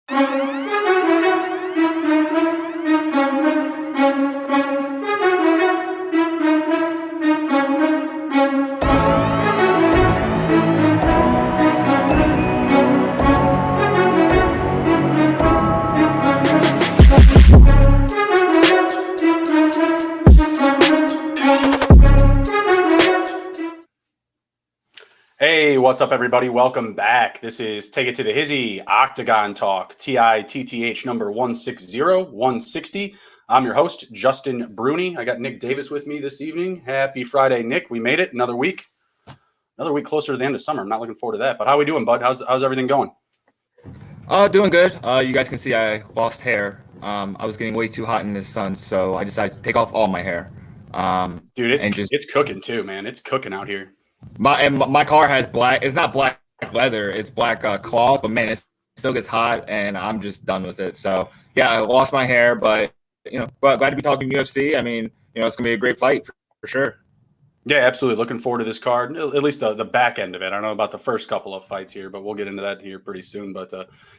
Hey, what's up, everybody? Welcome back. This is Take It to the Hizzy Octagon Talk, TITTH number 160. I'm your host, Justin Bruni. I got Nick Davis with me this evening. Happy Friday, Nick. We made it. Another week closer to the end of summer. I'm not looking forward to that. But how are we doing, bud? How's everything going? Doing good. You guys can see I lost hair. I was getting way too hot in the sun, so I decided to take off all my hair. Dude, it's cooking too, man. It's cooking out here. My car has black. It's not black leather. It's black cloth. But man, it still gets hot, and I'm just done with it. So yeah, I lost my hair, but glad to be talking UFC. I mean, it's gonna be a great fight for sure. Yeah, absolutely. Looking forward to this card, at least the back end of it. I don't know about the first couple of fights here, but we'll get into that here pretty soon. But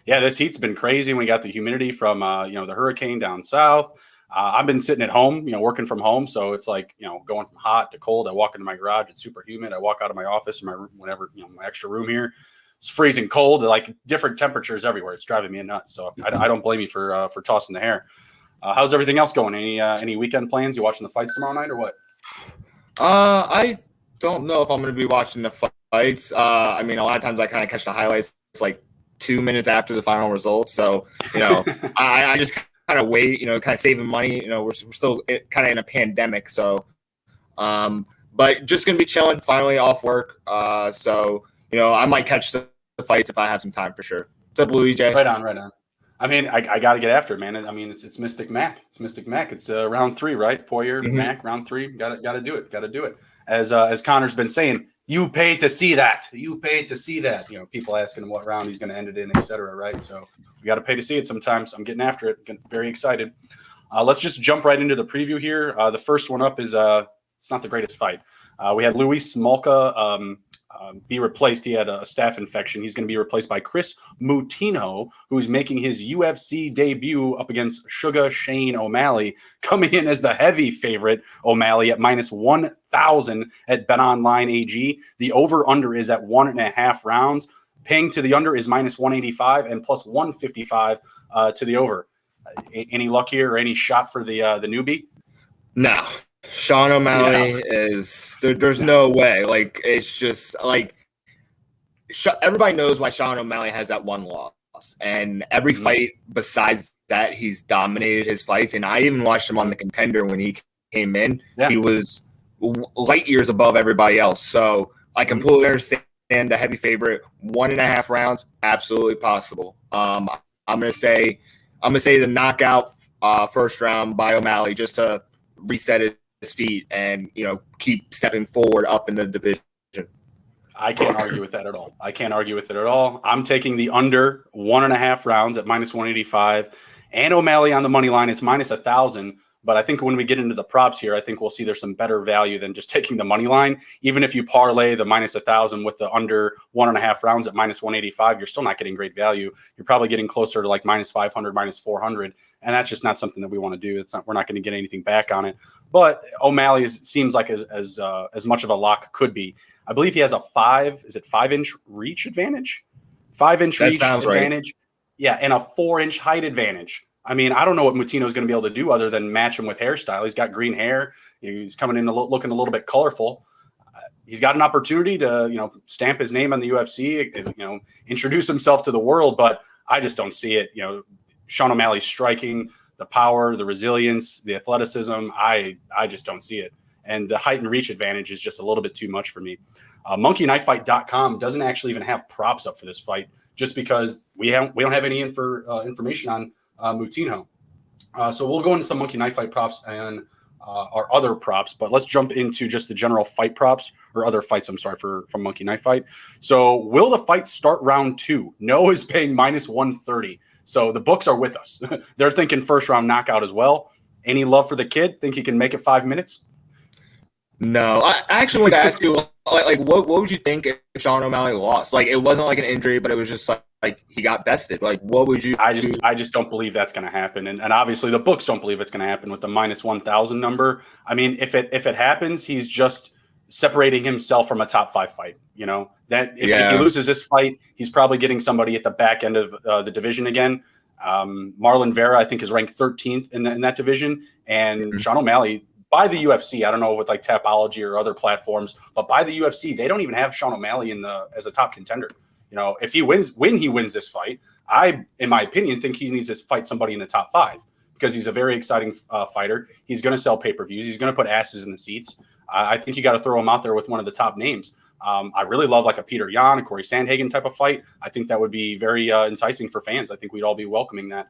yeah, this heat's been crazy. We got the humidity from the hurricane down south. I've been sitting at home, working from home. So it's like, going from hot to cold. I walk into my garage, it's super humid. I walk out of my office or my room, whatever, my extra room here. It's freezing cold, like different temperatures everywhere. It's driving me nuts. So I don't blame you for tossing the hair. How's everything else going? Any weekend plans? You watching the fights tomorrow night or what? I don't know if I'm going to be watching the fights. I mean, a lot of times I kind of catch the highlights like 2 minutes after the final results. So, I just kind of wait, kind of saving money. We're still kind of in a pandemic. So, but just going to be chilling, finally off work. So, I might catch the fights if I have some time for sure. What's up, Louis J? Right on. I mean, I got to get after it, man. I mean, it's Mystic Mac. It's round 3, right? Poirier, Mac, round 3. Got to do it. As Connor's been saying, you pay to see that. People asking him what round he's going to end it in, etc. Right? So we got to pay to see it sometimes. I'm getting after it. Getting very excited. Let's just jump right into the preview here. The first one up is it's not the greatest fight. We had Luis Smolka be replaced. He had a staph infection. He's going to be replaced by Chris Moutinho, who's making his UFC debut up against Sugar Shane O'Malley, coming in as the heavy favorite. O'Malley at minus 1,000 at BetOnline AG. The over/under is at 1.5 rounds. Paying to the under is minus 185 and plus 155 to the over. Any luck here or any shot for the newbie? No. Sean O'Malley is there's no way. Like, it's just like everybody knows why Sean O'Malley has that one loss, and every fight besides that, he's dominated his fights. And I even watched him on the Contender when he came in. Yeah. He was light years above everybody else. So I completely understand the heavy favorite. 1.5 rounds, absolutely possible. I'm gonna say the knockout first round by O'Malley just to reset his feet and keep stepping forward up in the division. I can't argue with that at all. I'm taking the under 1.5 rounds at minus 185, and O'Malley on the money line is minus 1,000. But I think when we get into the props here, I think we'll see there's some better value than just taking the money line. Even if you parlay the minus 1,000 with the under 1.5 rounds at minus 185, you're still not getting great value. You're probably getting closer to like minus 500, minus 400, and that's just not something that we want to do. We're not going to get anything back on it. But O'Malley seems like as much of a lock could be. I believe he has a 5-inch reach advantage? 5-inch reach advantage. Right. Yeah, and a 4-inch height advantage. I mean, I don't know what Moutinho is going to be able to do other than match him with hairstyle. He's got green hair. He's coming in looking a little bit colorful. He's got an opportunity to, stamp his name on the UFC, and, introduce himself to the world. But I just don't see it. Sean O'Malley's striking, the power, the resilience, the athleticism. I just don't see it. And the height and reach advantage is just a little bit too much for me. MonkeyKnifeFight.com doesn't actually even have props up for this fight, just because we don't have any information on Moutinho. So we'll go into some Monkey Knife Fight props and our other props, but let's jump into just the general fight props or other fights. I'm sorry from Monkey Knife Fight. So will the fight start round 2? No is paying minus 130. So the books are with us. They're thinking first round knockout as well. Any love for the kid? Think he can make it 5 minutes? No, I actually want to ask you, like what would you think if Sean O'Malley lost? Like, it wasn't like an injury, but it was just like he got bested. Like, what would you? I just don't believe that's going to happen, and obviously the books don't believe it's going to happen with the minus 1,000 number. I mean, if it happens, he's just separating himself from a top 5 fight. You know that if he loses this fight, he's probably getting somebody at the back end of the division again. Marlon Vera, I think, is ranked 13th in that division, and Sean O'Malley. By the UFC, I don't know with like Tapology or other platforms, but by the UFC, they don't even have Sean O'Malley as a top contender. You know, if he wins, when he wins this fight, I, in my opinion, think he needs to fight somebody in the top 5 because he's a very exciting fighter. He's going to sell pay-per-views. He's going to put asses in the seats. I think you got to throw him out there with one of the top names. I really love like a Peter Yan, a Corey Sandhagen type of fight. I think that would be very enticing for fans. I think we'd all be welcoming that.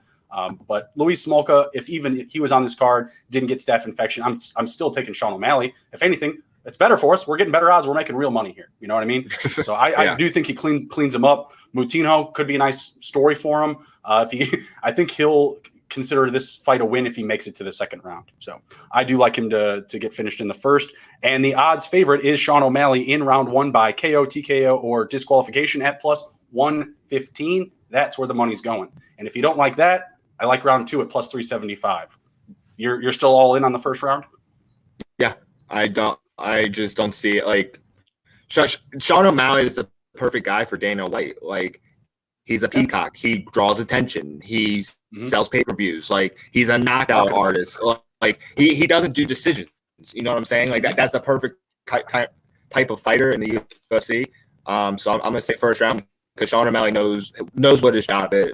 But Luis Smolka, if even he was on this card, didn't get staph infection, I'm still taking Sean O'Malley. If anything, it's better for us. We're getting better odds. We're making real money here. You know what I mean? So I do think he cleans him up. Moutinho could be a nice story for him. I think he'll consider this fight a win if he makes it to the second round. So I do like him to get finished in the first. And the odds favorite is Sean O'Malley in round 1 by KO, TKO, or disqualification at plus 115. That's where the money's going. And if you don't like that, I like round 2 at plus 375. You're still all in on the first round? Yeah, I just don't see it. Like Sean O'Malley is the perfect guy for Dana White. Like he's a peacock. He draws attention. He sells pay-per-views. Like he's a knockout artist. Like he doesn't do decisions. You know what I'm saying? Like that's the perfect type of fighter in the UFC. So I'm gonna say first round because Sean O'Malley knows what his job is.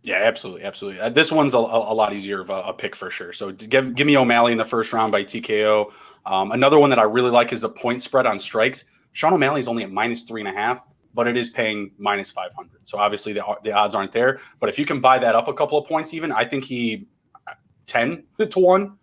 Yeah, absolutely. This one's a lot easier of a pick for sure. So give me O'Malley in the first round by TKO. Another one that I really like is the point spread on strikes. Sean O'Malley's only at minus 3.5, but it is paying minus 500. So obviously the odds aren't there. But if you can buy that up a couple of points, even I think he 10 to 1,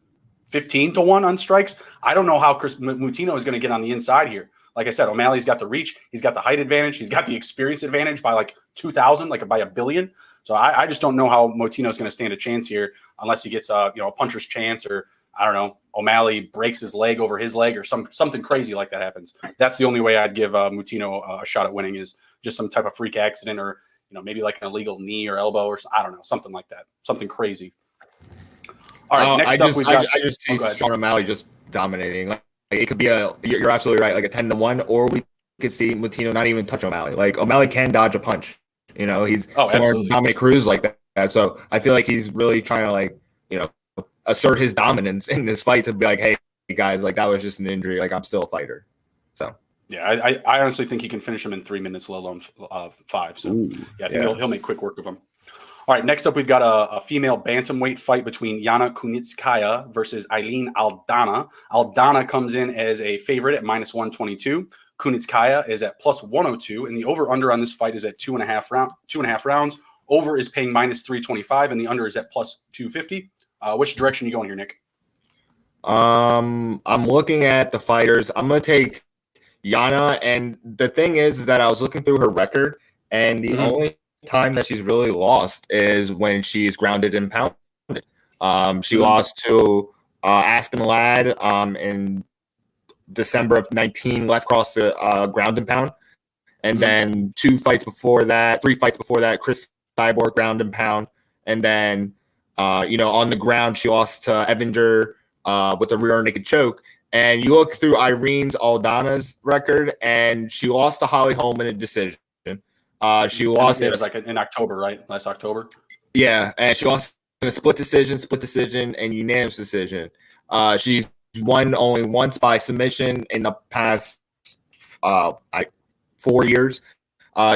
15 to 1 on strikes. I don't know how Chris Moutinho is going to get on the inside here. Like I said, O'Malley's got the reach. He's got the height advantage. He's got the experience advantage by like 2,000, like by a billion. So I just don't know how Moutinho is going to stand a chance here unless he gets a puncher's chance or I don't know, O'Malley breaks his leg over his leg or something crazy like that happens. That's the only way I'd give Moutinho a shot at winning is just some type of freak accident or maybe like an illegal knee or elbow or I don't know, something like that, something crazy. All right, next up I just see Sean O'Malley just dominating. Like it could be you're absolutely right, like a 10 to 1, or we could see Moutinho not even touch O'Malley. Like O'Malley can dodge a punch. He's similar to Dominic Cruz like that. So I feel like he's really trying to assert his dominance in this fight to be like, hey guys, like that was just an injury. Like I'm still a fighter. So yeah, I honestly think he can finish him in 3 minutes, let alone 5. So I think he'll make quick work of him. All right, next up we've got a female bantamweight fight between Yana Kunitskaya versus Eileen Aldana. Aldana comes in as a favorite at minus 122. Kunitskaya is at plus 102, and the over/under on this fight is at 2.5 rounds. Over is paying minus 325, and the under is at plus 250. Which direction are you going here, Nick? I'm looking at the fighters. I'm gonna take Yana, and the thing is that I was looking through her record, and the only time that she's really lost is when she's grounded and pounded. She lost to Aspen Ladd in December of 19, left cross the ground and pound. And then 3 fights before that, Chris Cyborg ground and pound. And then, on the ground, she lost to Evinger with a rear naked choke. And you look through Irene Aldana's record, and she lost to Holly Holm in a decision. She lost it was like in October, right? Last October. Yeah, and she lost in a split decision, and unanimous decision. She's won only once by submission in the past 4 years.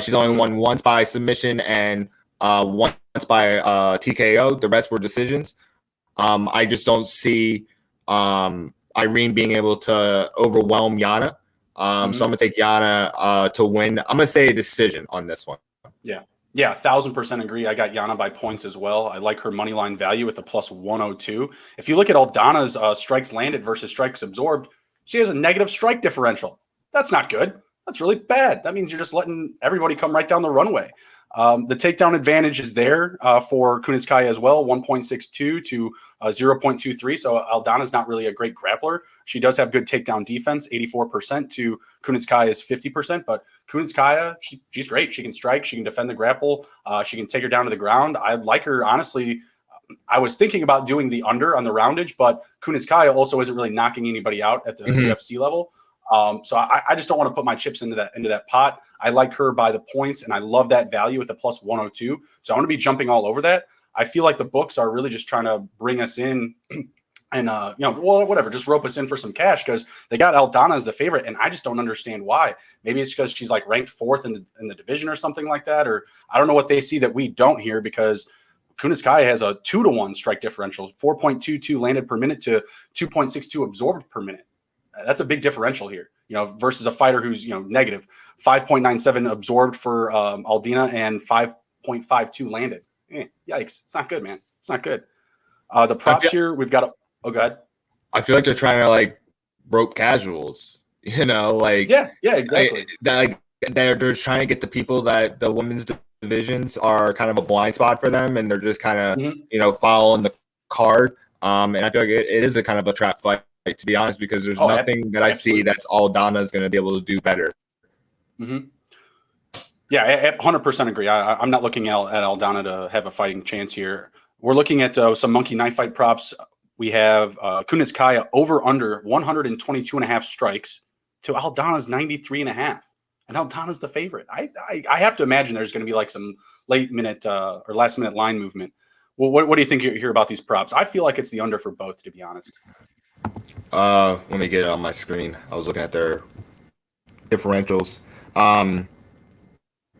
She's only won once by submission and once by TKO. The rest were decisions. I just don't see Irene being able to overwhelm Yana. So I'm gonna take Yana to win. I'm gonna say a decision on this one. Yeah, 1,000% agree. I got Yana by points as well. I like her money line value at the plus 102. If you look at Aldana's strikes landed versus strikes absorbed, she has a negative strike differential. That's not good. That's really bad. That means you're just letting everybody come right down the runway. The takedown advantage is there for Kunitskaya as well, 1.62 to 0.23. So Aldana's not really a great grappler. She does have good takedown defense, 84% to Kunitskaya's 50%. But Kunitskaya, she's great. She can strike. She can defend the grapple. She can take her down to the ground. I like her, honestly. I was thinking about doing the under on the roundage, but Kunitskaya also isn't really knocking anybody out at the UFC level. So I just don't want to put my chips into that pot. I like her by the points, and I love that value at the plus 102. So I want to be jumping all over that. I feel like the books are really just trying to bring us in and, whatever, just rope us in for some cash because they got Aldana as the favorite, and I just don't understand why. Maybe it's because she's like ranked fourth in the division or something like that, or I don't know what they see that we don't here because Kunitskaya has a 2-to-1 strike differential, 4.22 landed per minute to 2.62 absorbed per minute. That's a big differential here, versus a fighter who's, negative 5.97 absorbed for Aldina and 5.52 landed. Yikes. It's not good, man. It's not good. The props here, we've got go ahead. I feel like they're trying to like rope casuals, Yeah, exactly. They're trying to get the people that the women's divisions are kind of a blind spot for them, and they're just kind of, following the card. And I feel like it is a kind of a trap fight, to be honest, because there's nothing that I see that's Aldana is going to be able to do better. Mm-hmm. Yeah, I 100% agree. I'm not looking at Aldana to have a fighting chance here. We're looking at some monkey knife fight props. We have Kunitskaya over under 122.5 strikes to Aldana's 93.5. And Aldana's the favorite. I have to imagine there's going to be like some last minute line movement. Well, what do you think here about these props? I feel like it's the under for both, to be honest. Let me get it on my screen. I was looking at their differentials.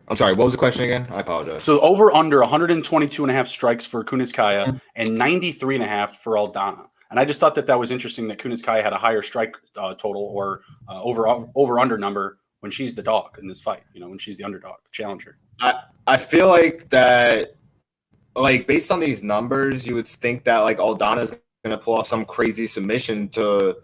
I'm sorry, what was the question again? I apologize. So over under 122.5 strikes for Kunitskaya and 93.5 for Aldana. And I just thought that was interesting that Kunitskaya had a higher strike total or over under number when she's the dog in this fight, when she's the underdog challenger. I feel like that, like, based on these numbers, you would think that like Aldana's going to pull off some crazy submission to,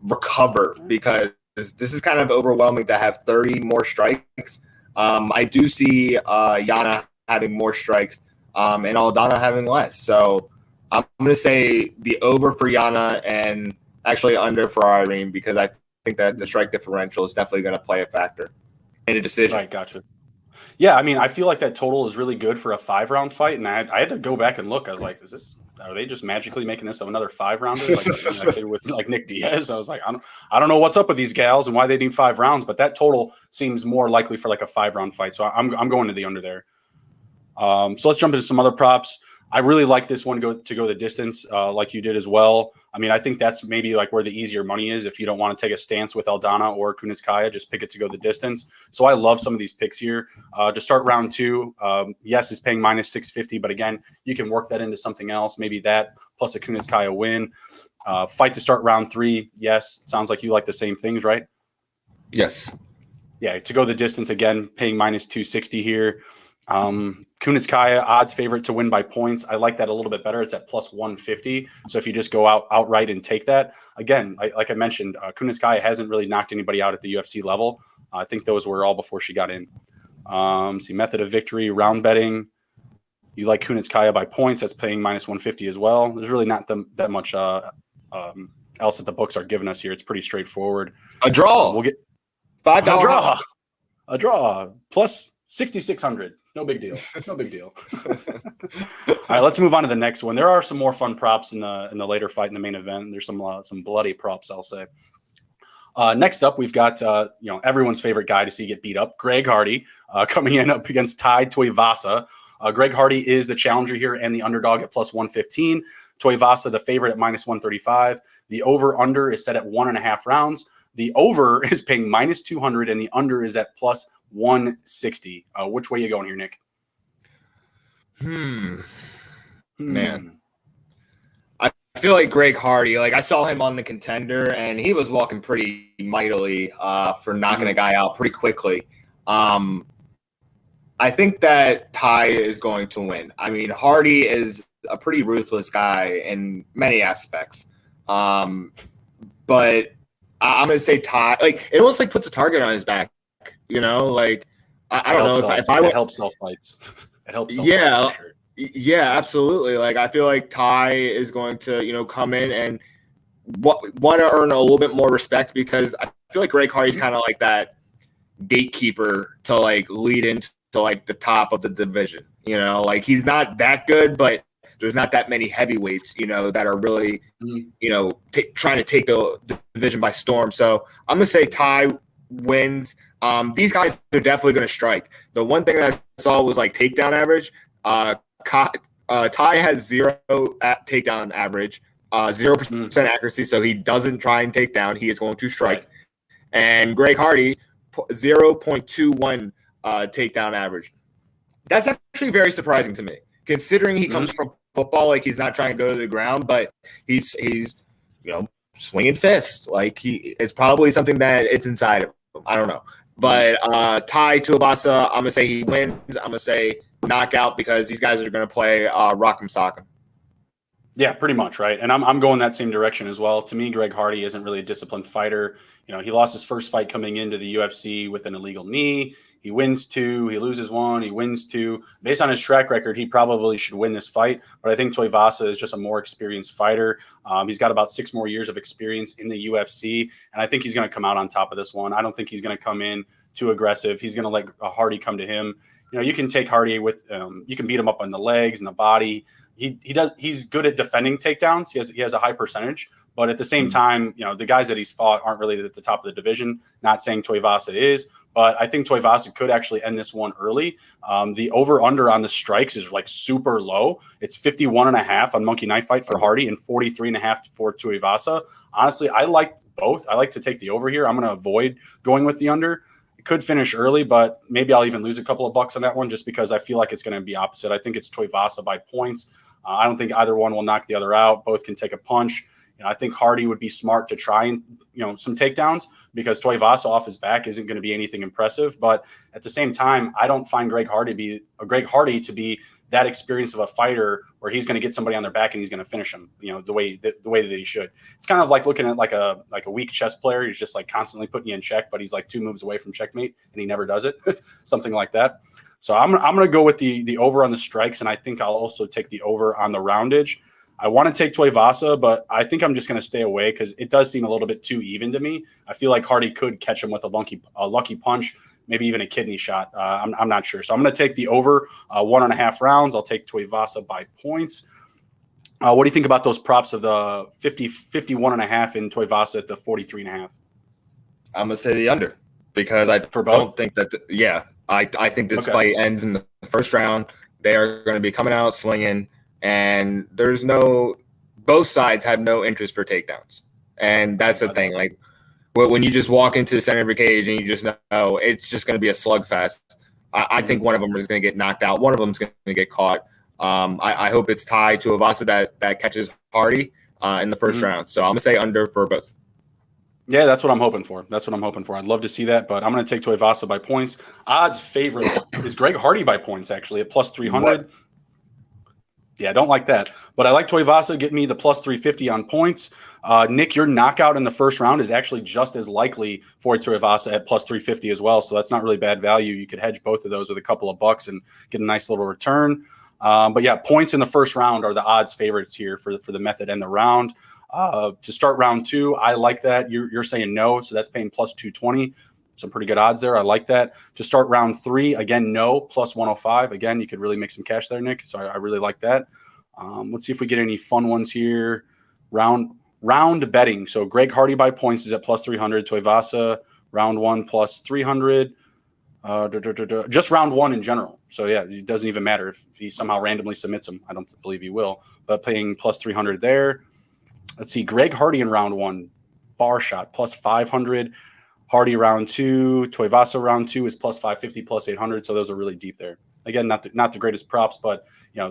recover, because this is kind of overwhelming to have 30 more strikes. I do see Yana having more strikes and Aldana having less. So I'm going to say the over for Yana and actually under for Irene, because I think that the strike differential is definitely going to play a factor in a decision. Right, gotcha. Yeah, I mean, I feel like that total is really good for a 5-round fight, and I had to go back and look. I was like, are they just magically making this another 5-rounder like they did with like Nick Diaz? I was like, I don't know what's up with these gals and why they need 5 rounds, but that total seems more likely for like a 5-round fight. So I'm going to the under there. So let's jump into some other props. I really like this one to go the distance, like you did as well. I mean, I think that's maybe like where the easier money is. If you don't want to take a stance with Aldana or Kunitskaya, just pick it to go the distance. So I love some of these picks here. To start round 2, yes, is paying minus 650, but again, you can work that into something else. Maybe that plus a Kunitskaya win. Fight to start round 3. Yes, sounds like you like the same things, right? Yes. Yeah, to go the distance again, paying minus 260 here. Kunitskaya odds favorite to win by points. I like that a little bit better. It's at plus 150. So if you just go outright and take that, again, like I mentioned, Kunitskaya hasn't really knocked anybody out at the UFC level. I think those were all before she got in. See, method of victory, round betting. You like Kunitskaya by points. That's paying minus 150 as well. There's really not that much else that the books are giving us here. It's pretty straightforward. A draw. We'll get $5 a draw plus 6,600. No big deal. No big deal. All right, let's move on to the next one. There are some more fun props in the later fight in the main event. There's some bloody props, I'll say. Next up, we've got everyone's favorite guy to see get beat up, Greg Hardy, coming in up against Tai Tuivasa. Greg Hardy is the challenger here and the underdog at plus 115. Tuivasa, the favorite, at minus 135. The over/under is set at 1.5 rounds. The over is paying minus 200, and the under is at plus 160. Which way are you going here, Nick? Man. I feel like Greg Hardy, like I saw him on the Contender, and he was walking pretty mightily for knocking a guy out pretty quickly. I think that Tai is going to win. I mean, Hardy is a pretty ruthless guy in many aspects. But I'm gonna say Ty. Like it almost like puts a target on his back. Like I don't know if I it helps self fights. It helps self fights yeah for sure. yeah absolutely. Like I feel like Ty is going to come in and want to earn a little bit more respect because I feel like Greg Hardy's kind of like that gatekeeper to like lead into like the top of the division. Like he's not that good, but there's not that many heavyweights, that are really, trying to take the division by storm. So I'm gonna say Ty wins. These guys are definitely gonna strike. The one thing that I saw was like takedown average. Ty has 0 at takedown average, 0% accuracy, so he doesn't try and take down. He is going to strike. Right. And Greg Hardy, 0.21 takedown average. That's actually very surprising to me, considering he comes from football. Like he's not trying to go to the ground, but he's swinging fists. Like it's probably something that it's inside of him. I don't know. But Ty Tuivasa, I'm gonna say he wins. I'm gonna say knockout because these guys are gonna play rock'em sock'em. Yeah, pretty much, right. And I'm going that same direction as well. To me, Greg Hardy isn't really a disciplined fighter. He lost his first fight coming into the UFC with an illegal knee. He wins 2, he loses 1, he wins 2. Based on his track record, he probably should win this fight. But I think Tuivasa is just a more experienced fighter. He's got about 6 more years of experience in the UFC, and I think he's going to come out on top of this one. I don't think he's going to come in too aggressive. He's going to let Hardy come to him. You can take Hardy with, you can beat him up on the legs and the body. He's good at defending takedowns. He has a high percentage, but at the same time, the guys that he's fought aren't really at the top of the division. Not saying Tuivasa is, but I think Tuivasa could actually end this one early. The over under on the strikes is like super low. It's 51.5 on Monkey Knife Fight for Hardy and 43.5 for Tuivasa. Honestly, I like both. I like to take the over here. I'm going to avoid going with the under. It could finish early, but maybe I'll even lose a couple of bucks on that one just because I feel like it's going to be opposite. I think it's Tuivasa by points. I don't think either one will knock the other out. Both can take a punch. I think Hardy would be smart to try and, some takedowns because Tuivasa off his back isn't going to be anything impressive. But at the same time, I don't find Greg Hardy to be that experienced of a fighter where he's going to get somebody on their back and he's going to finish him, the way that he should. It's kind of like looking at like a weak chess player. He's just like constantly putting you in check, but he's like 2 moves away from checkmate and he never does it. Something like that. So I'm going to go with the over on the strikes, and I think I'll also take the over on the roundage. I want to take Tuivasa, but I think I'm just going to stay away because it does seem a little bit too even to me. I feel like Hardy could catch him with a lucky punch, maybe even a kidney shot. I'm not sure. So I'm going to take the over 1.5 rounds. I'll take Tuivasa by points. What do you think about those props of the 51.5 in Tuivasa at the 43.5? I'm going to say the under because I don't think that I think this fight ends in the first round. They are going to be coming out swinging, and both sides have no interest for takedowns. And that's the thing. Like, when you just walk into the center of your cage and you just know it's just going to be a slugfest, I think one of them is going to get knocked out. One of them is going to get caught. I hope it's Ty Tuivasa that catches Hardy in the first round. So I'm going to say under for both. Yeah, that's what I'm hoping for. I'd love to see that, but I'm going to take Tuivasa by points. Odds favorite is Greg Hardy by points, actually, at plus 300. What? Yeah, I don't like that. But I like Tuivasa getting me the plus 350 on points. Nick, your knockout in the first round is actually just as likely for Tuivasa at plus 350 as well, so that's not really bad value. You could hedge both of those with a couple of bucks and get a nice little return. But yeah, points in the first round are the odds favorites here for the method and the round. To start round 2, I like that. You're saying no, so that's paying plus 220. Some pretty good odds there. I like that. To start round 3, again, no, plus 105. Again, you could really make some cash there, Nick. So I really like that. Let's see if we get any fun ones here. Round betting. So Greg Hardy by points is at plus 300. Tuivasa, round 1 plus 300. Just round 1 in general. So yeah, it doesn't even matter if he somehow randomly submits him. I don't believe he will. But paying plus 300 there. Let's see, Greg Hardy in round 1, far shot, plus 500. Hardy round 2, Tuivasa round 2 is plus 550, plus 800. So those are really deep there. Again, not the greatest props, but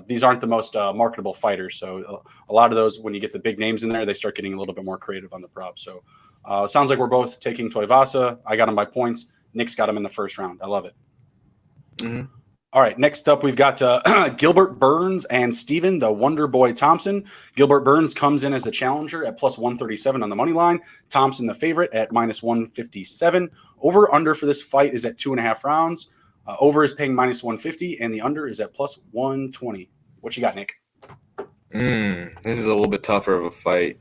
these aren't the most marketable fighters. So a lot of those, when you get the big names in there, they start getting a little bit more creative on the props. So it sounds like we're both taking Tuivasa. I got him by points. Nick's got him in the first round. I love it. Mm-hmm. All right, next up, we've got Gilbert Burns and Steven, the Wonder Boy Thompson. Gilbert Burns comes in as a challenger at plus 137 on the money line. Thompson, the favorite, at minus 157. Over under for this fight is at 2.5 rounds. Over is paying minus 150, and the under is at plus 120. What you got, Nick? This is a little bit tougher of a fight.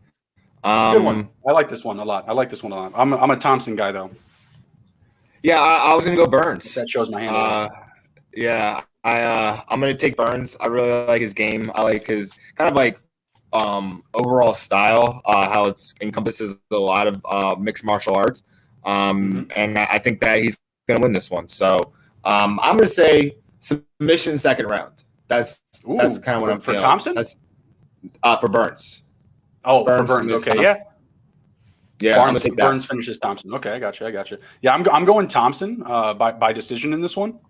Good one. I like this one a lot. I'm a Thompson guy, though. Yeah, I was going to go Burns. That shows my hand. Yeah, I'm gonna take Burns. I really like his game. I like his kind of like overall style, how it encompasses a lot of mixed martial arts. And I think that he's gonna win this one. So I'm gonna say submission second round. That's kind of what I'm for feeling. Thompson. That's for Burns. Oh, for Burns. Okay, Thompson. Yeah. Burns finishes Thompson. Okay, I got you. Yeah, I'm going Thompson by decision in this one.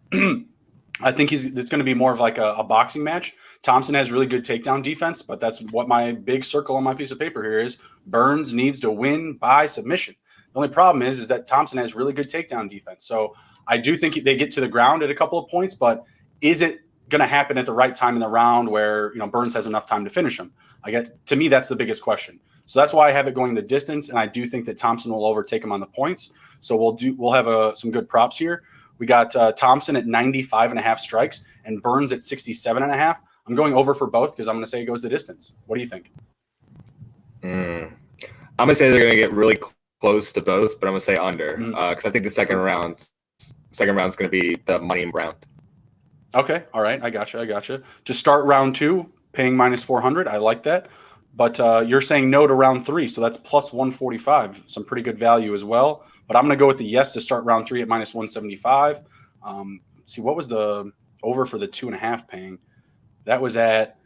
I think it's going to be more of like a boxing match. Thompson has really good takedown defense, but that's what my big circle on my piece of paper here is. Burns needs to win by submission. The only problem is that Thompson has really good takedown defense. So I do think they get to the ground at a couple of points, but is it going to happen at the right time in the round where Burns has enough time to finish him? To me, that's the biggest question. So that's why I have it going the distance, and I do think that Thompson will overtake him on the points. So we'll have some good props here. We got Thompson at 95.5 strikes and Burns at 67.5. I'm going over for both because I'm going to say it goes the distance. What do you think? I'm going to say they're going to get really close to both, but I'm going to say under because I think the second round's going to be the money in round. Okay. All right. I got you. To start round 2, paying minus 400. I like that. But you're saying no to round 3, so that's plus 145. Some pretty good value as well. But I'm going to go with the yes to start round 3 at minus 175. See, what was the over for the 2.5 paying? That was at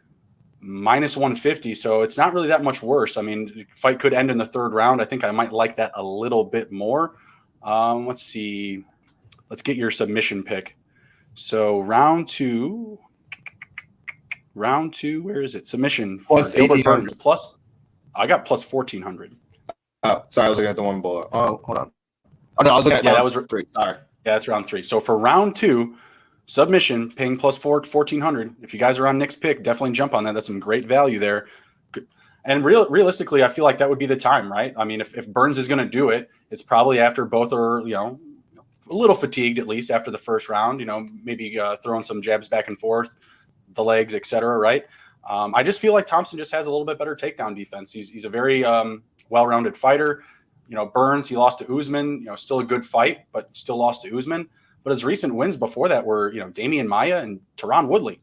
minus 150, so it's not really that much worse. I mean, the fight could end in the 3rd round. I think I might like that a little bit more. Let's see. Let's get your submission pick. So round 2, where is it? Submission plus Gilbert Burns. Plus, I got plus 1,400. Oh, sorry, I was looking at the one bullet. Oh, hold on. Oh, no, I was looking at that was 3. Sorry. Yeah, that's round 3. So for round 2, submission, paying plus 1,400. If you guys are on Nick's pick, definitely jump on that. That's some great value there. And realistically, I feel like that would be the time, right? I mean, if Burns is going to do it, it's probably after both are, a little fatigued at least after the first round, maybe throwing some jabs back and forth, the legs, etc. Right? I just feel like Thompson just has a little bit better takedown defense. He's a very well-rounded fighter. Burns, he lost to Usman. Still a good fight, but still lost to Usman. But his recent wins before that were, Damian Maia and Tyron Woodley.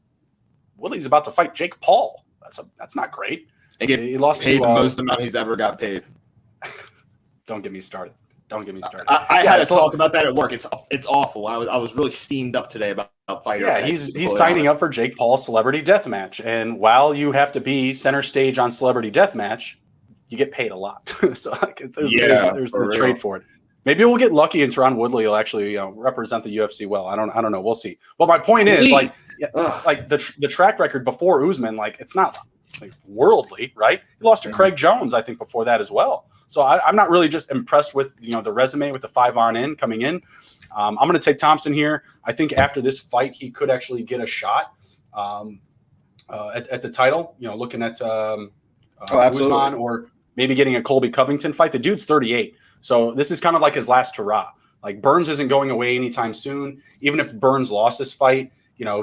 Woodley's about to fight Jake Paul. That's not great. He lost paid the most amount he's ever got paid. Don't get me started. I had to talk about that at work. It's awful. I was really steamed up today about fighter. Yeah, he's signing up for Jake Paul's Celebrity Deathmatch, and while you have to be center stage on Celebrity Deathmatch, you get paid a lot. So there's a trade for it. Maybe we'll get lucky and Tyron Woodley will actually represent the UFC well. I don't know. We'll see. Well, my point is like the track record before Usman, it's not like worldly, right? He lost to Craig Jones, I think, before that as well. So I'm not really just impressed with the resume with the 5 on in coming in. I'm going to take Thompson here. I think after this fight, he could actually get a shot at the title. Looking at Usman or maybe getting a Colby Covington fight. The dude's 38, so this is kind of like his last hurrah. Like Burns isn't going away anytime soon. Even if Burns lost this fight,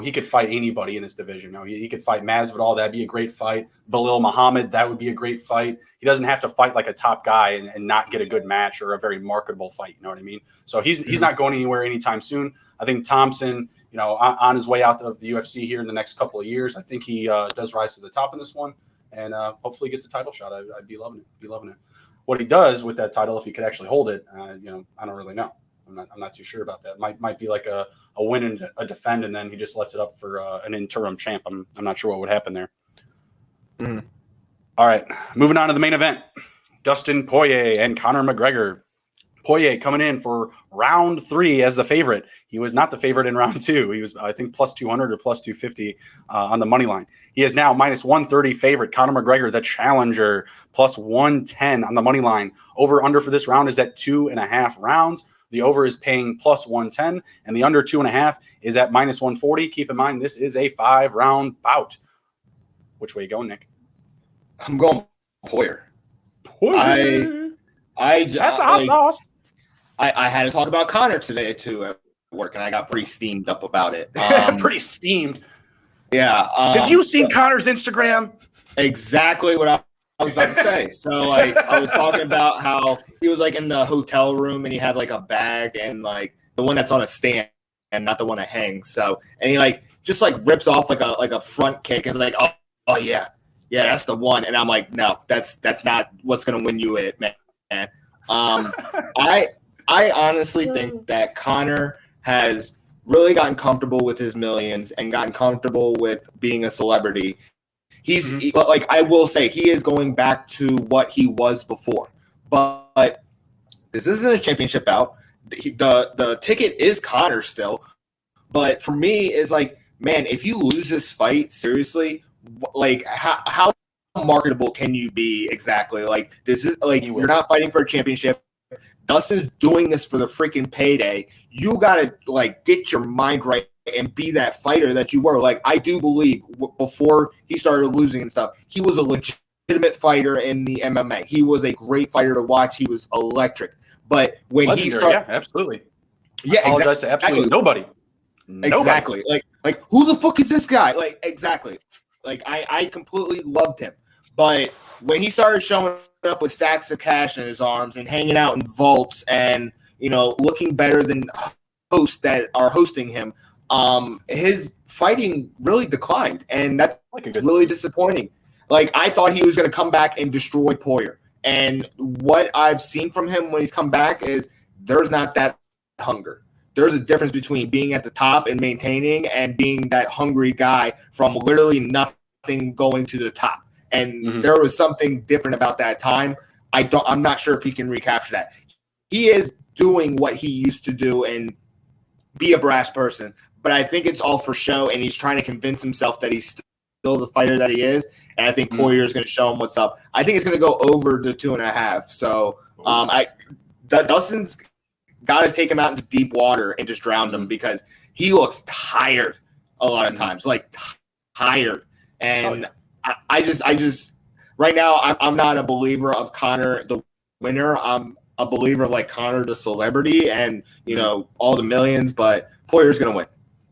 he could fight anybody in this division. He could fight Masvidal. That'd be a great fight. Belal Muhammad, that would be a great fight. He doesn't have to fight like a top guy and not get a good match or a very marketable fight. You know what I mean? So he's not going anywhere anytime soon. I think Thompson, on his way out of the UFC here in the next couple of years, I think he does rise to the top in this one and hopefully gets a title shot. I'd be loving it. What he does with that title, if he could actually hold it, I don't really know. I'm not too sure about that. Might be like a win and a defend, and then he just lets it up for an interim champ. I'm not sure what would happen there. All right, moving on to the main event. Dustin Poirier and Conor McGregor. Poirier coming in for round 3 as the favorite. He was not the favorite in round 2. He was, I think, plus 200 or plus 250 on the money line. He is now minus 130 favorite. Conor McGregor, the challenger, plus 110 on the money line. Over under for this round is at 2.5 rounds. The over is paying plus 110, and the under 2.5 is at minus 140. Keep in mind, this is a 5-round bout. Which way you going, Nick? I'm going Poirier. That's the hot sauce. I had to talk about Connor today too at work, and I got pretty steamed up about it. Pretty steamed. Yeah. Have you seen Connor's Instagram? Exactly what I was about to say. So like I was talking about how he was like in the hotel room and he had like a bag and like the one that's on a stand and not the one that hangs. So and he like just like rips off like a front kick and is like, oh yeah, that's the one. And I'm like, no, that's not what's gonna win you it, man. I honestly think that Connor has really gotten comfortable with his millions and gotten comfortable with being a celebrity. But like I will say, he is going back to what he was before. But this isn't a championship bout. The ticket is Connor still. But for me, is like, man, if you lose this fight, seriously, like how marketable can you be exactly? Like this is like you're not fighting for a championship. Dustin's doing this for the freaking payday. You gotta like get your mind right and be that fighter that you were. Like I do believe before he started losing and stuff, he was a legitimate fighter in the MMA. He was a great fighter to watch. He was electric. But when he started, yeah, absolutely. Yeah, I apologize to absolutely nobody. Exactly. Like who the fuck is this guy? Like exactly. Like I completely loved him. But when he started showing up with stacks of cash in his arms and hanging out in vaults and, you know, looking better than hosts that are hosting him, his fighting really declined. And that's really disappointing. Like, I thought he was going to come back and destroy Poirier. And what I've seen from him when he's come back is there's not that hunger. There's a difference between being at the top and maintaining and being that hungry guy from literally nothing going to the top. And there was something different about that time. I'm not sure if he can recapture that. He is doing what he used to do and be a brash person, but I think it's all for show, and he's trying to convince himself that he's still the fighter that he is. And I think Poirier is going to show him what's up. I think it's going to go over the 2.5. So Dustin's got to take him out into deep water and just drown him because he looks tired a lot of times, like tired. And I just right now I'm not a believer of Connor the winner. I'm a believer of like Connor the celebrity and all the millions, but Poirier's gonna win.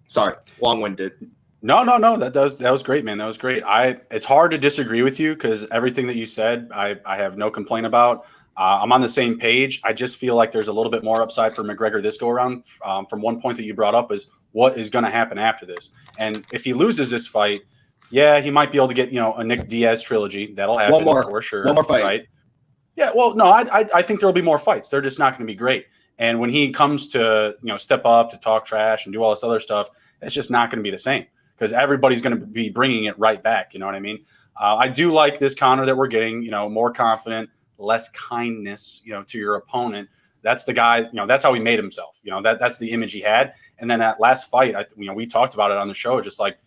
Sorry, long-winded. No. That was great, man. That was great. It's hard to disagree with you because everything that you said, I have no complaint about. I'm on the same page. I just feel like there's a little bit more upside for McGregor this go around. From one point that you brought up is what is going to happen after this, and if he loses this fight. Yeah, he might be able to get, a Nick Diaz trilogy. That'll happen for sure. One more fight. Right? Yeah, well, no, I think there'll be more fights. They're just not going to be great. And when he comes to, step up to talk trash and do all this other stuff, it's just not going to be the same because everybody's going to be bringing it right back. You know what I mean? I do like this Connor that we're getting, more confident, less kindness, to your opponent. That's the guy, that's how he made himself. That's the image he had. And then that last fight, we talked about it on the show, just like,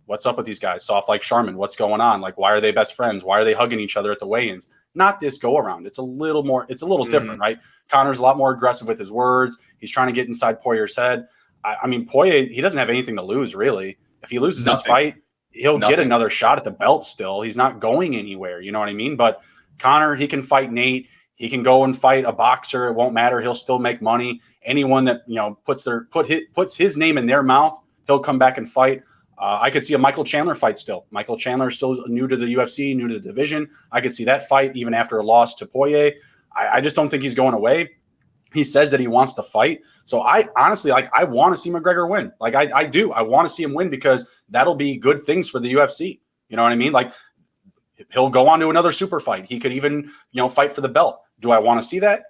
what's up with these guys? Soft like Sharman. What's going on? Like, why are they best friends? Why are they hugging each other at the weigh-ins? Not this go around. It's a little different, right? Connor's a lot more aggressive with his words. He's trying to get inside Poirier's head. I mean, Poirier, he doesn't have anything to lose, really. If he loses this fight, he'll get another shot at the belt still. He's not going anywhere. You know what I mean? But Connor, he can fight Nate. He can go and fight a boxer. It won't matter. He'll still make money. Anyone that, puts his name in their mouth, he'll come back and fight. I could see a Michael Chandler fight still. Michael Chandler is still new to the UFC, new to the division. I could see that fight even after a loss to Poirier. I just don't think he's going away. He says that he wants to fight. So I honestly, I want to see McGregor win. Like I do. I want to see him win because that'll be good things for the UFC. You know what I mean? Like he'll go on to another super fight. He could even, fight for the belt. Do I want to see that?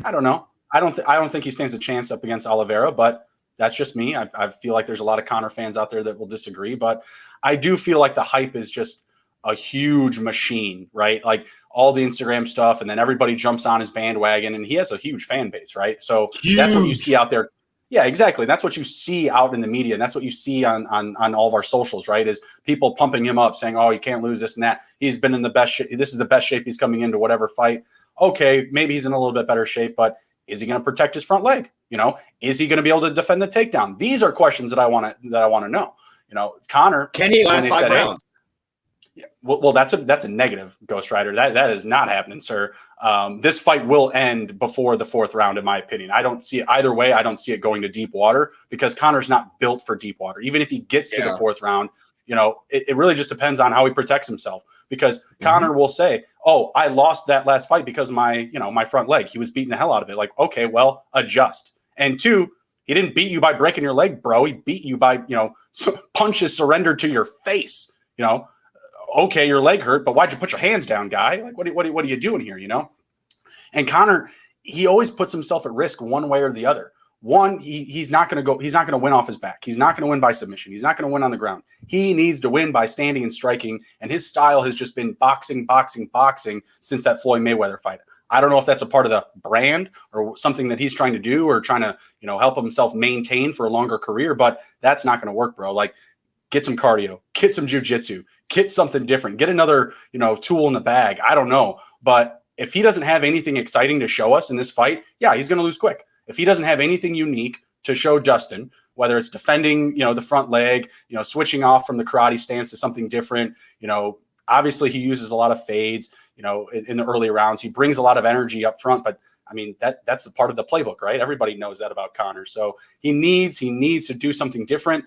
I don't know. I don't think he stands a chance up against Oliveira, but that's just me. I feel like there's a lot of Conor fans out there that will disagree, but I do feel like the hype is just a huge machine, right? Like all the Instagram stuff, and then everybody jumps on his bandwagon, and he has a huge fan base, right? So that's what you see out there. Yeah, exactly. That's what you see out in the media, and that's what you see on all of our socials, right? Is people pumping him up, saying, "Oh, he can't lose this and that. He's been in the best shape. This is the best shape he's coming into whatever fight." Okay, maybe he's in a little bit better shape, but Is he going to protect his front leg? Is he going to be able to defend the takedown? These are questions that I want to know. Conor, can he when last they 5 said, rounds? Hey, well, that's a negative, Ghost Rider. That is not happening, sir. This fight will end before the 4th round, in my opinion. I don't see it either way. I don't see it going to deep water because Conor's not built for deep water. Even if he gets to the 4th round, it really just depends on how he protects himself. Because Conor will say, "Oh, I lost that last fight because of my front leg. He was beating the hell out of it." Like, okay, well, adjust. And 2, he didn't beat you by breaking your leg, bro. He beat you by punches surrendered to your face. Okay, your leg hurt, but why'd you put your hands down, guy? Like, what are you doing here? And Conor, he always puts himself at risk one way or the other. One, he's not going to win off his back. He's not going to win by submission. He's not going to win on the ground. He needs to win by standing and striking. And his style has just been boxing since that Floyd Mayweather fight. I don't know if that's a part of the brand or something that he's trying to do or trying to, help himself maintain for a longer career, but that's not going to work, bro. Like, get some cardio, get some jujitsu, get something different, get another, tool in the bag. I don't know. But if he doesn't have anything exciting to show us in this fight, yeah, he's going to lose quick. If he doesn't have anything unique to show Dustin, whether it's defending, the front leg, switching off from the karate stance to something different, obviously he uses a lot of fades, in the early rounds. He brings a lot of energy up front, but I mean, that's a part of the playbook, right? Everybody knows that about Conor. So he needs to do something different.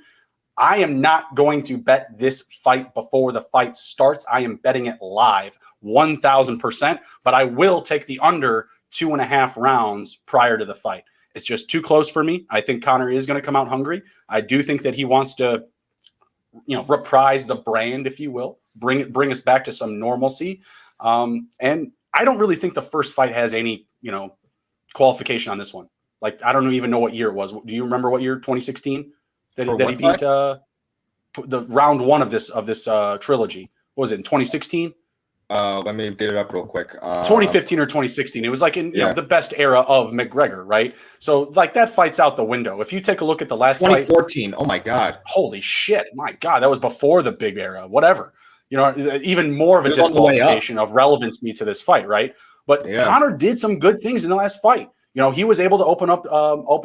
I am not going to bet this fight before the fight starts. I am betting it live 1,000%, but I will take the under 2.5 rounds prior to the fight. It's just too close for me. I think Conor is going to come out hungry. I do think that he wants to, reprise the brand, if you will, bring us back to some normalcy. And I don't really think the first fight has any, qualification on this one. Like, I don't even know what year it was. Do you remember what year? 2016 that he beat the round 1 of this trilogy. What was it in 2016? Let me get it up real quick. 2015 or 2016. It was like in the best era of McGregor, right? So like that fight's out the window. If you take a look at the last 2014. Oh my God. Holy shit. My God. That was before the big era, whatever. Even more of a disqualification of relevancy to this fight, right? But Conor did some good things in the last fight. He was able to open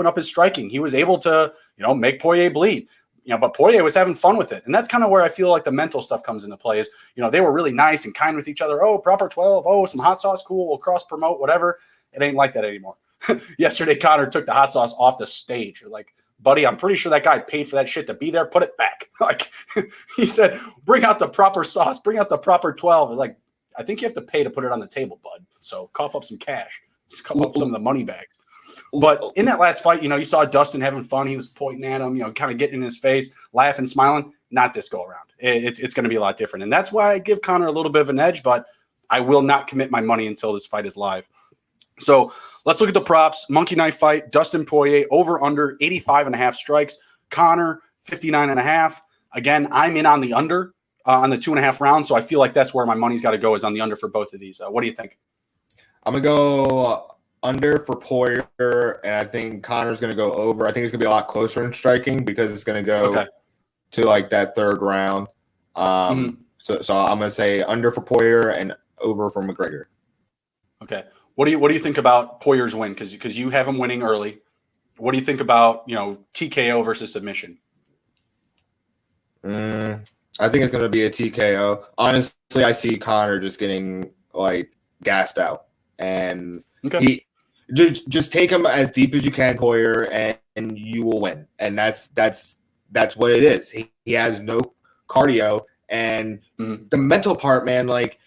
up his striking. He was able to, make Poirier bleed. But Poirier was having fun with it. And that's kind of where I feel like the mental stuff comes into play is, they were really nice and kind with each other. Oh, proper 12. Oh, some hot sauce. Cool. We'll cross promote, whatever. It ain't like that anymore. Yesterday, Conor took the hot sauce off the stage. You're like, buddy, I'm pretty sure that guy paid for that shit to be there. Put it back. Like he said, bring out the proper sauce, bring out the proper 12. Like, I think you have to pay to put it on the table, bud. So cough up some cash. Just cough up some of the money bags. But in that last fight, you saw Dustin having fun. He was pointing at him, kind of getting in his face, laughing, smiling. Not this go around. It's going to be a lot different. And that's why I give Conor a little bit of an edge, but I will not commit my money until this fight is live. So let's look at the props. Monkey knife fight, Dustin Poirier, over under 85.5 strikes. Conor, 59.5. Again, I'm in on the under on the 2.5 rounds. So I feel like that's where my money's got to go is on the under for both of these. What do you think? I'm going to go under for Poirier, and I think Conor's going to go over. I think it's going to be a lot closer in striking because it's going to go to like that 3rd round. So I'm going to say under for Poirier and over for McGregor. Okay. What do you think about Poirier's win? Because you have him winning early. What do you think about TKO versus submission? I think it's going to be a TKO. Honestly, I see Conor just getting like gassed out, and he just take him as deep as you can, Poirier, and you will win. And that's what it is. He has no cardio, and the mental part, man. Like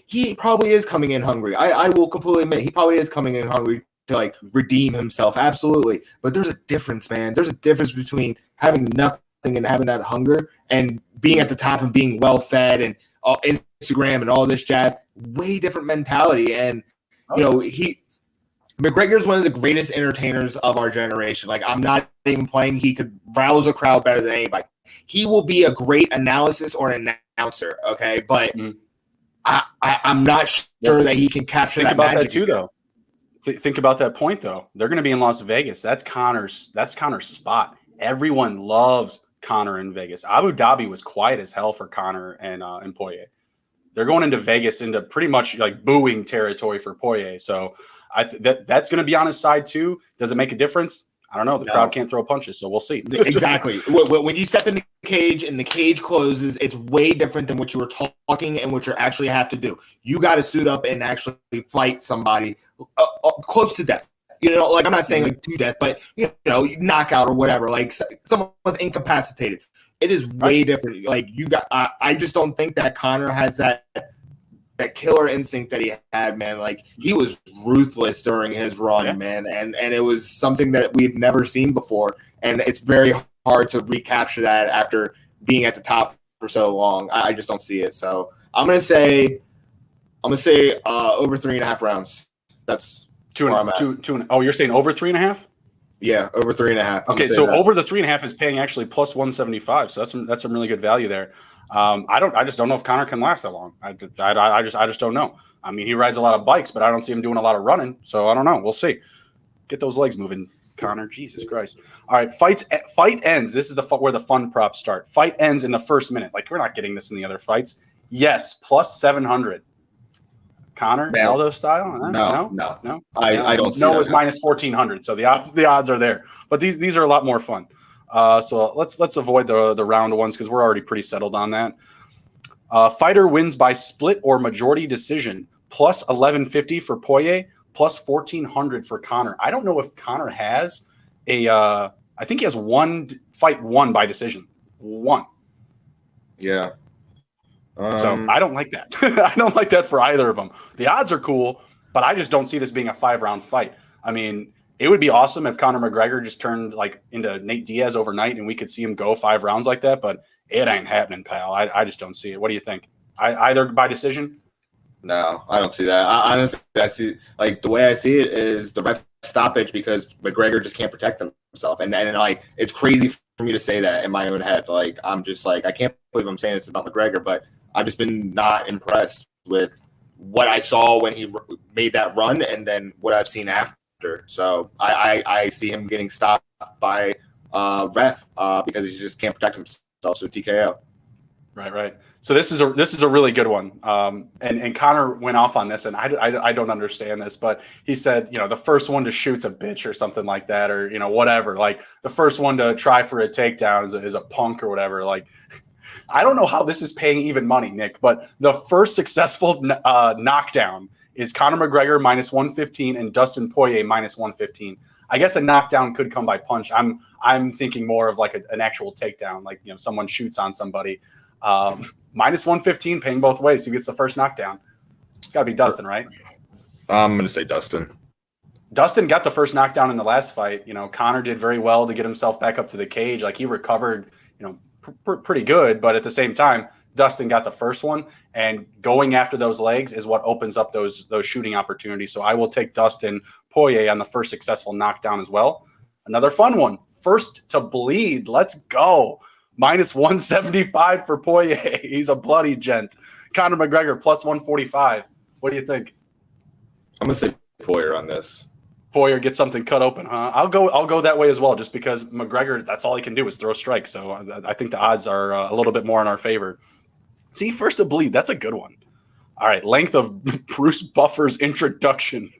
he probably is coming in hungry. I will completely admit he probably is coming in hungry to like redeem himself. Absolutely. But there's a difference, man. There's a difference between having nothing and having that hunger and being at the top and being well fed and Instagram and all this jazz. Way different mentality. And McGregor is one of the greatest entertainers of our generation. Like, I'm not even playing. He could rouse a crowd better than anybody. He will be a great analysis or an announcer. Okay. But I'm not sure that he can capture that. Think about magic that too, though. Think about that point, though. They're going to be in Las Vegas. That's Conor's spot. Everyone loves Conor in Vegas. Abu Dhabi was quiet as hell for Conor and Poirier. they're going into Vegas into pretty much like booing territory for Poirier. So that's going to be on his side too. Does it make a difference? I don't know. The crowd can't throw punches, so we'll see. Exactly. When you step in the cage and the cage closes, it's way different than what you were talking and what you actually have to do. You got to suit up and actually fight somebody close to death. You know, like I'm not saying like to death, but you know, knockout or whatever. Like someone's incapacitated. It is way different. Like I just don't think that Conor has that killer instinct that he had, man. Like he was ruthless during his run, man, and it was something that we've never seen before, and it's very hard to recapture that after being at the top for so long. I just don't see it. So I'm gonna say over 3.5 rounds. That's two. Oh, you're saying over 3.5? Yeah, over 3.5. Okay, so over the 3.5 is paying actually plus 175. So that's some really good value there. I just don't know if Conor can last that long. I just don't know. I mean, he rides a lot of bikes, but I don't see him doing a lot of running. So I don't know. We'll see. Get those legs moving, Conor. Jesus Christ. All right, fight ends. This is where the fun props start. Fight ends in the first minute. Like we're not getting this in the other fights. Yes, plus 700. Conor, Aldo style? No. I don't see no. It's minus 1,400. So the odds are there. But these are a lot more fun. So let's avoid the round ones because we're already pretty settled on that. Fighter wins by split or majority decision, plus 1150 for Poirier, plus 1,400 for Conor. I don't know if Conor has I think he has one fight won by decision. One. Yeah. So I don't like that. I don't like that for either of them. The odds are cool, but I just don't see this being a 5-round fight. I mean, it would be awesome if Conor McGregor just turned like into Nate Diaz overnight and we could see him go 5 rounds like that, but it ain't happening, pal. I just don't see it. What do you think? Either by decision? No, I don't see that. Honestly, I see like the way I see it is the ref stoppage because McGregor just can't protect himself. And like it's crazy for me to say that in my own head. Like I'm just like I can't believe I'm saying this about McGregor, but I've just been not impressed with what I saw when he made that run and then what I've seen after. So I see him getting stopped by ref because he just can't protect himself. So TKO. Right. So this is a really good one. And Conor went off on this, and I don't understand this, but he said, you know, the first one to shoot's a bitch or something like that, or you know, whatever. Like the first one to try for a takedown is a punk or whatever. Like. I don't know how this is paying even money, Nick, but the first successful knockdown is Conor McGregor minus 115 and Dustin Poirier minus 115. I guess a knockdown could come by punch. I'm thinking more of like an actual takedown, like you know someone shoots on somebody. Minus 115 paying both ways. Who gets the first knockdown? It's got to be Dustin, right? I'm going to say Dustin. Dustin got the first knockdown in the last fight. You know, Conor did very well to get himself back up to the cage. Like he recovered, you know, pretty good, but at the same time, Dustin got the first one, and going after those legs is what opens up those shooting opportunities. So I will take Dustin Poirier on the first successful knockdown as well. Another fun one, first to bleed. Let's go. Minus 175 for Poirier. He's a bloody gent. Conor McGregor plus 145. What do you think? I'm gonna say Poirier on this. Poirier gets something cut open, huh? I'll go that way as well, just because McGregor, that's all he can do is throw strikes. So I think the odds are a little bit more in our favor. See, first to bleed, that's a good one. All right, length of Bruce Buffer's introduction.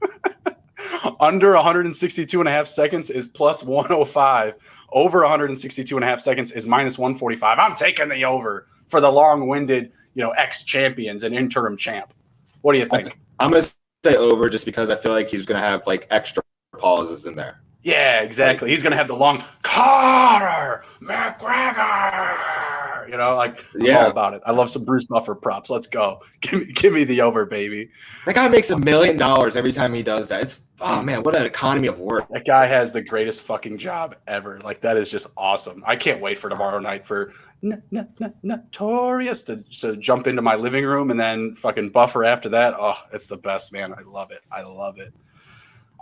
Under 162.5 seconds is plus 105. Over 162.5 seconds is minus 145. I'm taking the over for the long-winded, you know, ex-champions and interim champ. What do you think? I'm going to say over just because I feel like he's going to have like extra pauses in there. Yeah, exactly. He's going to have the long Conor McGregor. You know, like I'm all about it. I love some Bruce Buffer props. Let's go. Give me the over, baby. That guy makes $1 million every time he does that. It's man, what an economy of work. That guy has the greatest fucking job ever. Like that is just awesome. I can't wait for tomorrow night for Notorious to jump into my living room and then fucking Buffer after that. Oh, it's the best, man. I love it.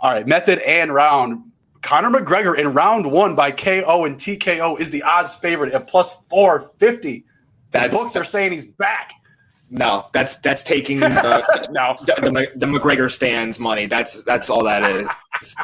All right, method and round. Conor McGregor in round 1 by KO and TKO is the odds favorite at plus 450. The books are saying he's back. No, that's taking the McGregor stands money. That's all that is.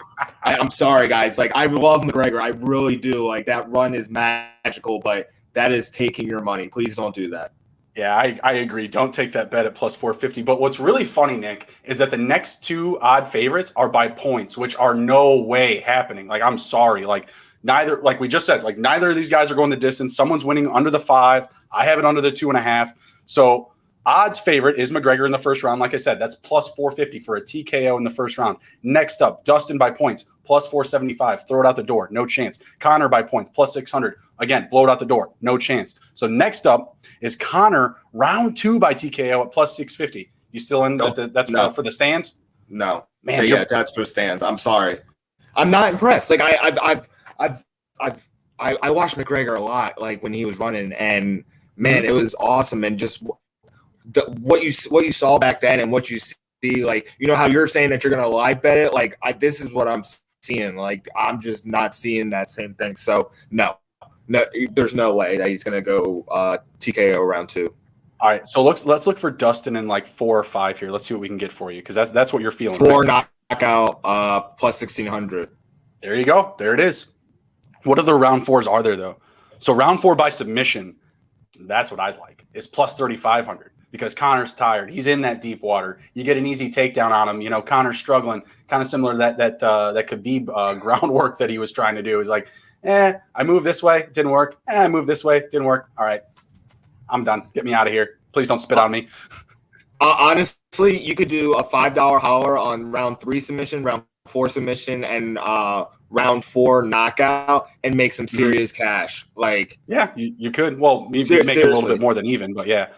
I'm sorry, guys. Like I love McGregor, I really do. Like that run is magical, but that is taking your money. Please don't do that. Yeah, I agree. Don't take that bet at plus 450. But what's really funny, Nick, is that the next two odd favorites are by points, which are no way happening. Like, I'm sorry. Like, neither, like we just said, like, neither of these guys are going the distance. Someone's winning under the 5. I have it under the 2.5. So, odds favorite is McGregor in the first round. Like I said, that's plus 450 for a TKO in the first round. Next up, Dustin by points, plus 475. Throw it out the door. No chance. Connor by points, plus 600. Again, blow it out the door. No chance. So, next up, is Connor round 2 by TKO at plus 650. You still in? Nope. That's No. for the stands. No, Man, yeah, that's for stands. I'm sorry, I'm not impressed. Like I watched McGregor a lot, like when he was running, and man, it was awesome. And just what you saw back then, and what you see, like how you're saying that you're gonna live bet it. Like this is what I'm seeing. Like I'm just not seeing that same thing. So no, there's no way that he's gonna go TKO round 2. All right, so let's look for Dustin in like 4 or 5 here. Let's see what we can get for you because that's what you're feeling. 4 knockout, plus 1600. There you go. There it is. What other round 4s are there though? So round 4 by submission, that's what I'd like. Is plus 3,500 because Connor's tired. He's in that deep water. You get an easy takedown on him. Connor's struggling, kind of similar to that Khabib groundwork that he was trying to do. He's like, I moved this way, didn't work. I moved this way, didn't work. All right, I'm done. Get me out of here. Please don't spit on me. Honestly, you could do a $5 holler on round 3 submission, round 4 submission, and round 4 knockout, and make some serious cash. Like, yeah, you could. Well, you make it a little bit more than even, but yeah.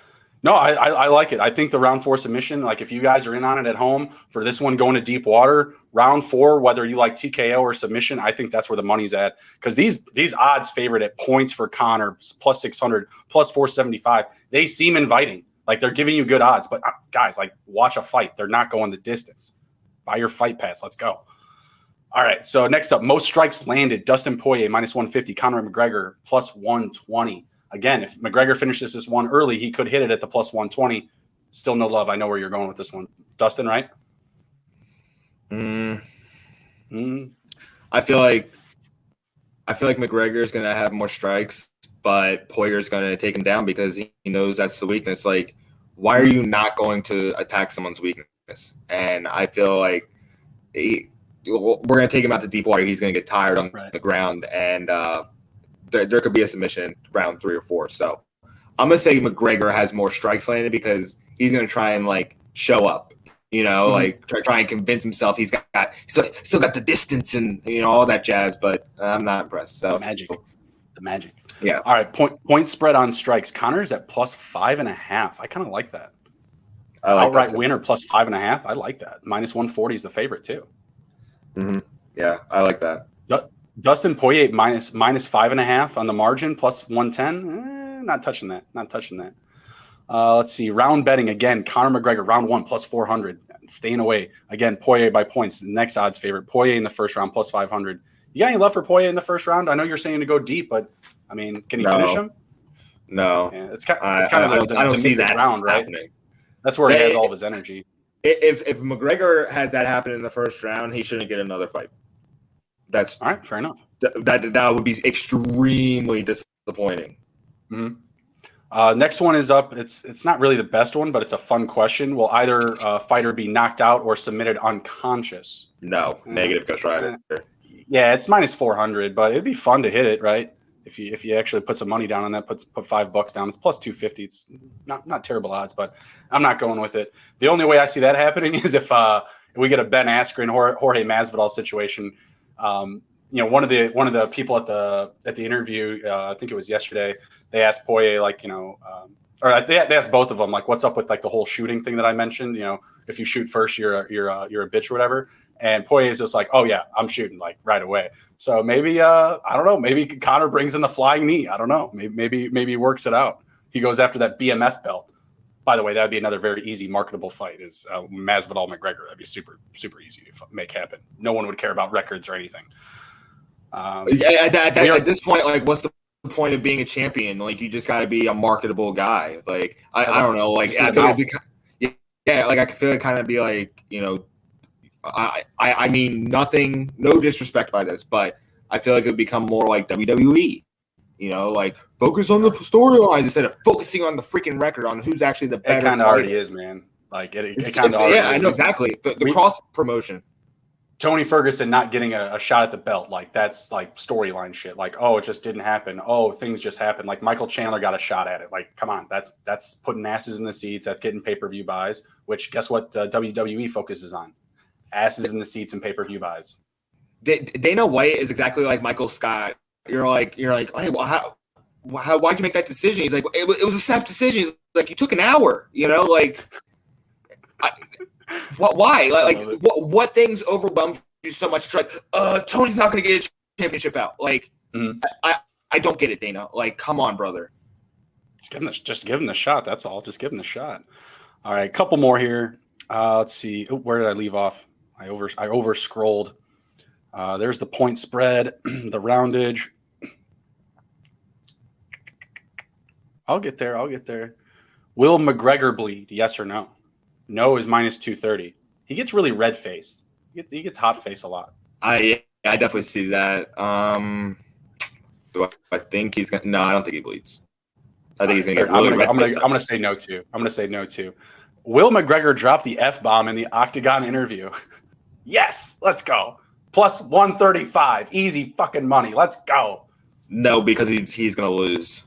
No, I like it. I think the round 4 submission, like if you guys are in on it at home for this one going to deep water, round 4, whether you like TKO or submission, I think that's where the money's at. Because these odds favored at points for Connor, plus 600, plus 475, they seem inviting. Like they're giving you good odds. But guys, like watch a fight. They're not going the distance. Buy your fight pass. Let's go. All right, so next up, most strikes landed. Dustin Poirier, minus 150. Conor McGregor, plus 120. Again, if McGregor finishes this one early, he could hit it at the plus 120. Still no love. I know where you're going with this one. Dustin, right? I feel like McGregor is going to have more strikes, but Poirier is going to take him down because he knows that's the weakness. Like, why are you not going to attack someone's weakness? And I feel like we're going to take him out to deep water. He's going to get tired on the ground, and there could be a submission round 3 or 4. So I'm going to say McGregor has more strikes landed because he's going to try and like show up, like try and convince himself he's still got the distance and all that jazz. But I'm not impressed. So the magic. Yeah. All right. Point spread on strikes. Connor's at plus 5.5. I kind of like that. Outright winner plus 5.5. I like that. Minus 140 is the favorite too. Mm-hmm. Yeah, I like that. Dustin Poirier minus 5.5 on the margin, plus 110. Not touching that. Let's see. Round betting again. Conor McGregor, round 1, plus 400. Staying away. Again, Poirier by points. The next odds favorite. Poirier in the first round, plus 500. You got any love for Poirier in the first round? I know you're saying to go deep, but I mean, can he finish him? No. Yeah, it's kind of I don't see that round, right? happening. That's where he has all of his energy. If McGregor has that happen in the first round, he shouldn't get another fight. That's all right. Fair enough. That would be extremely disappointing. Mm-hmm. Next one is up. It's not really the best one, but it's a fun question. Will either fighter be knocked out or submitted unconscious? No, negative Ghost Rider. Yeah, it's minus 400, but it'd be fun to hit it, right? If you actually put some money down on that, put $5 down, it's plus 250. It's not terrible odds, but I'm not going with it. The only way I see that happening is if we get a Ben Askren, Jorge Masvidal situation. One of the people at the interview, I think it was yesterday, they asked Poirier, they asked both of them, like, what's up with like the whole shooting thing that I mentioned? If you shoot first, you're a bitch or whatever. And Poirier's just like, oh yeah, I'm shooting like right away. So maybe I don't know, maybe Conor brings in the flying knee. I don't know. Maybe he works it out. He goes after that BMF belt. By the way, that'd be another very easy marketable fight. Is Masvidal McGregor? That'd be super super easy to make happen. No one would care about records or anything. At this point, like, what's the point of being a champion? Like, you just got to be a marketable guy. Like, I don't know. Like, I feel like I feel it kind of be like, I mean, nothing, no disrespect by this, but I feel like it would become more like WWE. You know, like focus on the storylines instead of focusing on the freaking record on who's actually the better. It kind of fighter. already is, man. Like it kind of already yeah, is. I know exactly the cross promotion. Tony Ferguson not getting a shot at the belt, like that's like storyline shit. Like, oh, it just didn't happen. Oh, things just happened. Like Michael Chandler got a shot at it. Like, come on, that's putting asses in the seats. That's getting pay-per-view buys. Which guess what? WWE focuses on asses in the seats and pay-per-view buys. Dana White is exactly like Michael Scott. You're like, hey, well, why'd you make that decision? He's like, it was a snap decision. He's like, you took an hour. You know, like. Why? Like what things overwhelmed you so much? It's like, Tony's not going to get a championship out. Like, I don't get it, Dana. Like, come on, brother. Just give him the shot. That's all. Just give him the shot. All right, a couple more here. Let's see. Where did I leave off? I over scrolled. There's the point spread, the roundage. I'll get there. Will McGregor bleed? Yes or no? No is minus 230. He gets really red faced. He gets hot face a lot. I definitely see that. Do I think he's gonna? No, I don't think he bleeds. I think he's gonna get really red faced. I'm gonna say no too. Will McGregor drop the F-bomb in the Octagon interview? Yes, let's go. Plus 135, easy fucking money. Let's go. No, because he's gonna lose.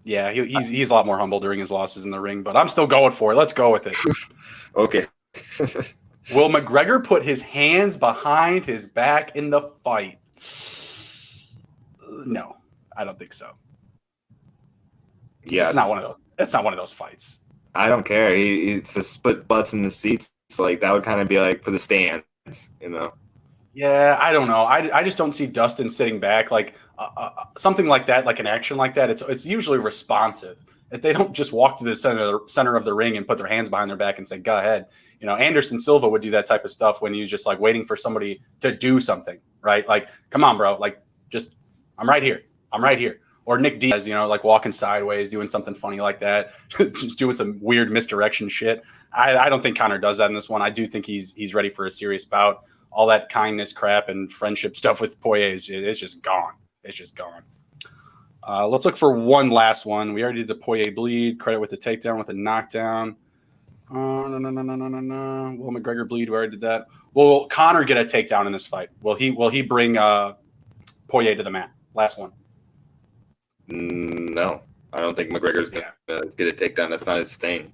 Yeah, he's a lot more humble during his losses in the ring, but I'm still going for it. Let's go with it. Okay. Will McGregor put his hands behind his back in the fight? No, I don't think so. Yeah, it's not one of those. It's not one of those fights. I don't care. It's a split butts in the seats. So like that would kind of be like for the stands, you know. Yeah, I don't know. I just don't see Dustin sitting back like something like that, like an action like that. It's usually responsive. If they don't just walk to the center of the ring and put their hands behind their back and say, "Go ahead," you know, Anderson Silva would do that type of stuff when he's just like waiting for somebody to do something, right? Like, come on, bro, like just I'm right here. Or Nick Diaz, you know, like walking sideways, doing something funny like that, just doing some weird misdirection shit. I don't think Conor does that in this one. I do think he's ready for a serious bout. All that kindness crap and friendship stuff with Poirier it's just gone. It's just gone. Let's look for one last one. We already did the Poirier bleed. Credit with the takedown with the knockdown. No. Will McGregor bleed? We already did that. Will Conor get a takedown in this fight? Will he bring Poirier to the mat? Last one. No, I don't think McGregor's gonna get a takedown. That's not his thing.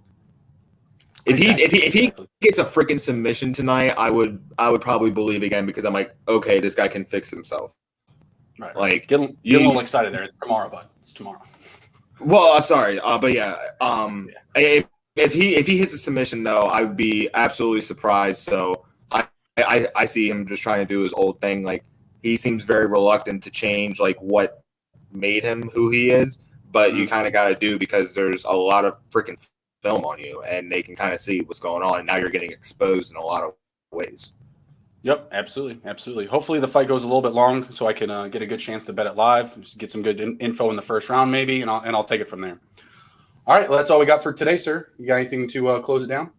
If he gets a freaking submission tonight, I would probably believe again because I'm like, okay, this guy can fix himself. Right. Like get a little excited there. It's tomorrow, bud. It's tomorrow. Well, sorry, but yeah. If he hits a submission though, I would be absolutely surprised. So I see him just trying to do his old thing. Like he seems very reluctant to change like what made him who he is, but you kind of got to do because there's a lot of freaking film on you and they can kind of see what's going on and now you're getting exposed in a lot of ways. Yep, absolutely. Hopefully the fight goes a little bit long so I can get a good chance to bet it live, just get some good info in the first round maybe, and I'll take it from there. All right, well, that's all we got for today, sir. You got anything to close it down?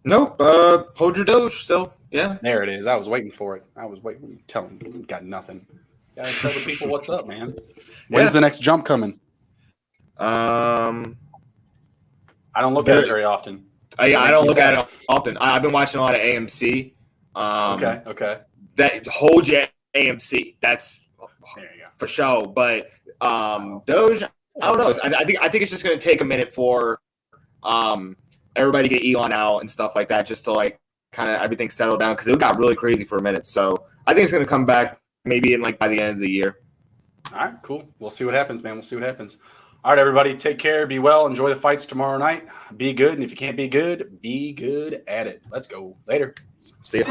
Nope. Hold your doge still. Yeah. There it is. I was waiting for it. Tell him. Got nothing. Gotta tell the people what's up, man. When's the next jump coming? I don't look at it very often. I don't look at it often. I've been watching a lot of AMC. Okay. That hold your AMC. That's for sure. But Doge, I don't know. I think it's just going to take a minute for everybody to get Elon out and stuff like that, just to like kind of everything settle down because it got really crazy for a minute. So I think it's going to come back maybe in like by the end of the year. All right, cool. We'll see what happens, man. All right, everybody, take care. Be well. Enjoy the fights tomorrow night. Be good. And if you can't be good at it. Let's go. Later. See ya.